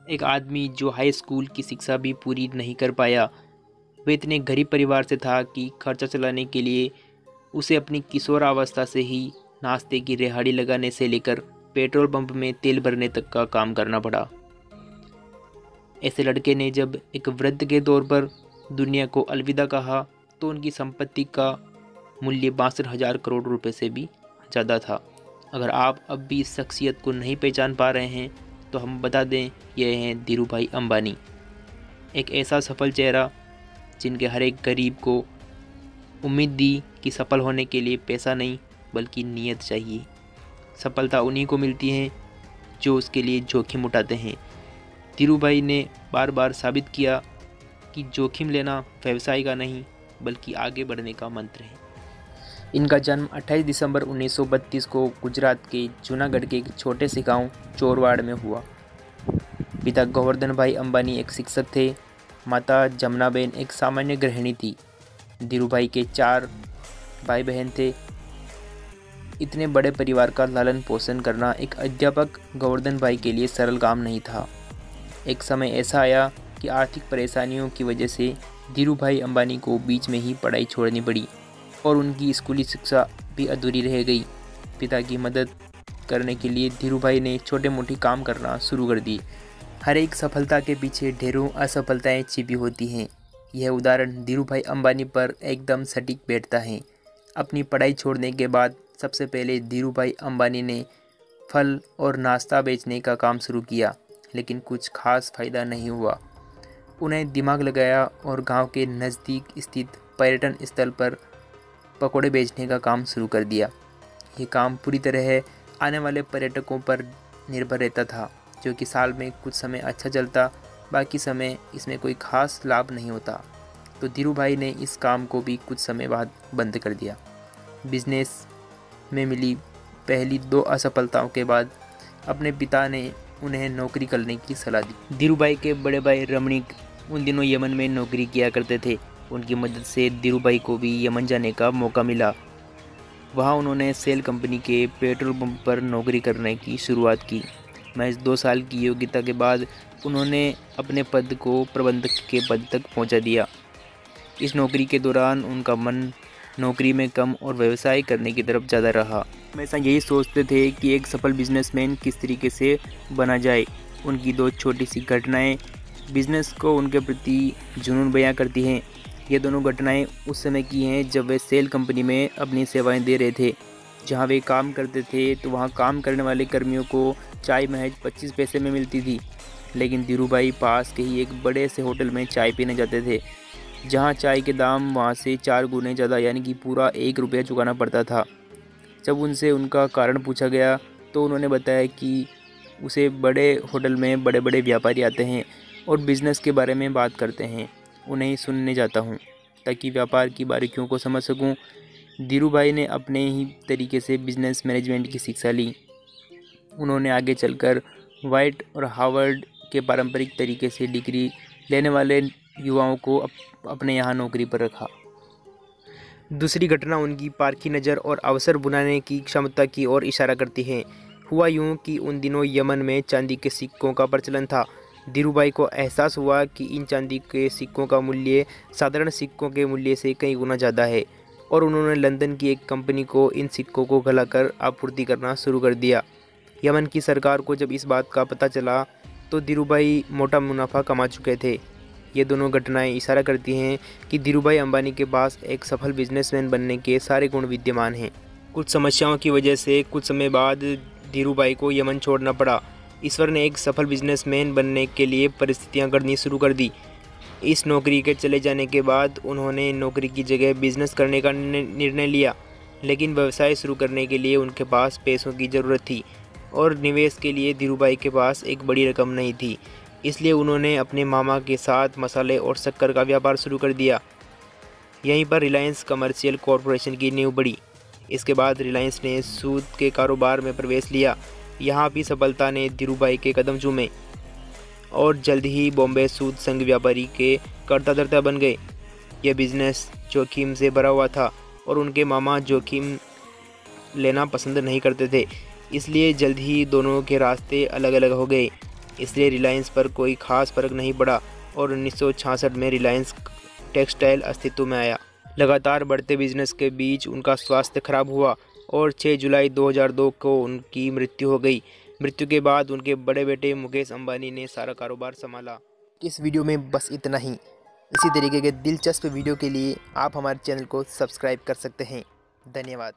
एक आदमी जो हाई स्कूल की शिक्षा भी पूरी नहीं कर पाया। वह इतने गरीब परिवार से था कि खर्चा चलाने के लिए उसे अपनी किशोरावस्था से ही नाश्ते की रेहड़ी लगाने से लेकर पेट्रोल पंप में तेल भरने तक का काम करना पड़ा। ऐसे लड़के ने जब एक वृद्ध के तौर पर दुनिया को अलविदा कहा तो उनकी संपत्ति का मूल्य 62,000 करोड़ रुपए से भी ज़्यादा था। अगर आप अब भी इस शख्सियत को नहीं पहचान पा रहे हैं तो हम बता दें, यह हैं धीरूभाई अंबानी। एक ऐसा सफल चेहरा जिनके हर एक गरीब को उम्मीद दी कि सफल होने के लिए पैसा नहीं बल्कि नीयत चाहिए। सफलता उन्हीं को मिलती है जो उसके लिए जोखिम उठाते हैं। धीरूभाई ने बार बार साबित किया कि जोखिम लेना व्यवसाय का नहीं बल्कि आगे बढ़ने का मंत्र है। इनका जन्म 28 दिसंबर 1932 को गुजरात के जूनागढ़ के एक छोटे से गांव चोरवाड़ में हुआ। पिता गोवर्धन भाई अंबानी एक शिक्षक थे। माता जमुनाबेन एक सामान्य गृहिणी थी। धीरूभाई के 4 भाई बहन थे। इतने बड़े परिवार का लालन पोषण करना एक अध्यापक गोवर्धन भाई के लिए सरल काम नहीं था। एक समय ऐसा आया कि आर्थिक परेशानियों की वजह से धीरूभाई अंबानी को बीच में ही पढ़ाई छोड़नी पड़ी और उनकी स्कूली शिक्षा भी अधूरी रह गई। पिता की मदद करने के लिए धीरूभाई ने छोटे मोटे काम करना शुरू कर दिए। हर एक सफलता के पीछे ढेरों असफलताएं छिपी होती हैं। यह उदाहरण धीरूभाई अंबानी पर एकदम सटीक बैठता है। अपनी पढ़ाई छोड़ने के बाद सबसे पहले धीरूभाई अंबानी ने फल और नाश्ता बेचने का काम शुरू किया, लेकिन कुछ खास फायदा नहीं हुआ। उन्हें दिमाग लगाया और गांव के नज़दीक स्थित पर्यटन स्थल पर पकौड़े बेचने का काम शुरू कर दिया। ये काम पूरी तरह आने वाले पर्यटकों पर निर्भर रहता था, जो कि साल में कुछ समय अच्छा चलता, बाकी समय इसमें कोई खास लाभ नहीं होता। तो धीरूभाई ने इस काम को भी कुछ समय बाद बंद कर दिया। बिजनेस में मिली पहली 2 असफलताओं के बाद अपने पिता ने उन्हें नौकरी करने की सलाह दी। धीरूभाई के बड़े भाई रमणीक उन दिनों यमन में नौकरी किया करते थे। उनकी मदद से धीरूभाई को भी यमन जाने का मौका मिला। वहाँ उन्होंने सेल कंपनी के पेट्रोल पंप पर नौकरी करने की शुरुआत की। महज 2 साल की योग्यता के बाद उन्होंने अपने पद को प्रबंधक के पद तक पहुँचा दिया। इस नौकरी के दौरान उनका मन नौकरी में कम और व्यवसाय करने की तरफ ज़्यादा रहा। हमेशा यही सोचते थे कि एक सफल बिजनेसमैन किस तरीके से बना जाए। उनकी 2 छोटी सी घटनाएं बिजनेस को उनके प्रति जुनून बयां करती हैं। ये दोनों घटनाएं उस समय की हैं जब वे सेल कंपनी में अपनी सेवाएं दे रहे थे। जहां वे काम करते थे तो वहां काम करने वाले कर्मियों को चाय महज 25 पैसे में मिलती थी, लेकिन धीरूभाई पास के ही एक बड़े से होटल में चाय पीने जाते थे, जहां चाय के दाम वहां से 4 गुने ज़्यादा यानी कि पूरा 1 रुपया चुकाना पड़ता था। जब उनसे उनका कारण पूछा गया तो उन्होंने बताया कि उसे बड़े होटल में बड़े बड़े व्यापारी आते हैं और बिज़नेस के बारे में बात करते हैं। उन्हें सुनने जाता हूँ ताकि व्यापार की बारीकियों को समझ सकूँ। धीरूभाई ने अपने ही तरीके से बिजनेस मैनेजमेंट की शिक्षा ली। उन्होंने आगे चलकर व्हाइट और हार्वर्ड के पारंपरिक तरीके से डिग्री लेने वाले युवाओं को अपने यहाँ नौकरी पर रखा। दूसरी घटना उनकी पारखी नज़र और अवसर बुनाने की क्षमता की ओर इशारा करती है। हुआ यूँ कि उन दिनों यमन में चांदी के सिक्कों का प्रचलन था। धीरूभाई को एहसास हुआ कि इन चांदी के सिक्कों का मूल्य साधारण सिक्कों के मूल्य से कई गुना ज़्यादा है और उन्होंने लंदन की एक कंपनी को इन सिक्कों को गलाकर आपूर्ति करना शुरू कर दिया। यमन की सरकार को जब इस बात का पता चला तो धीरूभाई मोटा मुनाफा कमा चुके थे। ये दोनों घटनाएं इशारा करती हैं कि धीरूभाई अंबानी के पास एक सफल बिजनेसमैन बनने के सारे गुण विद्यमान हैं। कुछ समस्याओं की वजह से कुछ समय बाद धीरूभाई को यमन छोड़ना पड़ा। ईश्वर ने एक सफल बिजनेसमैन बनने के लिए परिस्थितियां गढ़नी शुरू कर दी। इस नौकरी के चले जाने के बाद उन्होंने नौकरी की जगह बिजनेस करने का निर्णय लिया, लेकिन व्यवसाय शुरू करने के लिए उनके पास पैसों की ज़रूरत थी और निवेश के लिए धीरूभाई के पास एक बड़ी रकम नहीं थी। इसलिए उन्होंने अपने मामा के साथ मसाले और शक्कर का व्यापार शुरू कर दिया। यहीं पर रिलायंस कमर्शियल कॉरपोरेशन की नींव बढ़ी। इसके बाद रिलायंस ने सूद के कारोबार में प्रवेश लिया। यहाँ भी सफलता ने धीरूभाई के कदम चूमे और जल्द ही बॉम्बे सूद संघ व्यापारी के कर्ता धर्ता बन गए। यह बिजनेस जोखिम से भरा हुआ था और उनके मामा जोखिम लेना पसंद नहीं करते थे, इसलिए जल्द ही दोनों के रास्ते अलग अलग हो गए। इसलिए रिलायंस पर कोई खास फर्क नहीं पड़ा और 1966 में रिलायंस टेक्सटाइल अस्तित्व में आया। लगातार बढ़ते बिजनेस के बीच उनका स्वास्थ्य खराब हुआ और 6 जुलाई 2002 को उनकी मृत्यु हो गई। मृत्यु के बाद उनके बड़े बेटे मुकेश अंबानी ने सारा कारोबार संभाला। इस वीडियो में बस इतना ही। इसी तरीके के दिलचस्प वीडियो के लिए आप हमारे चैनल को सब्सक्राइब कर सकते हैं। धन्यवाद।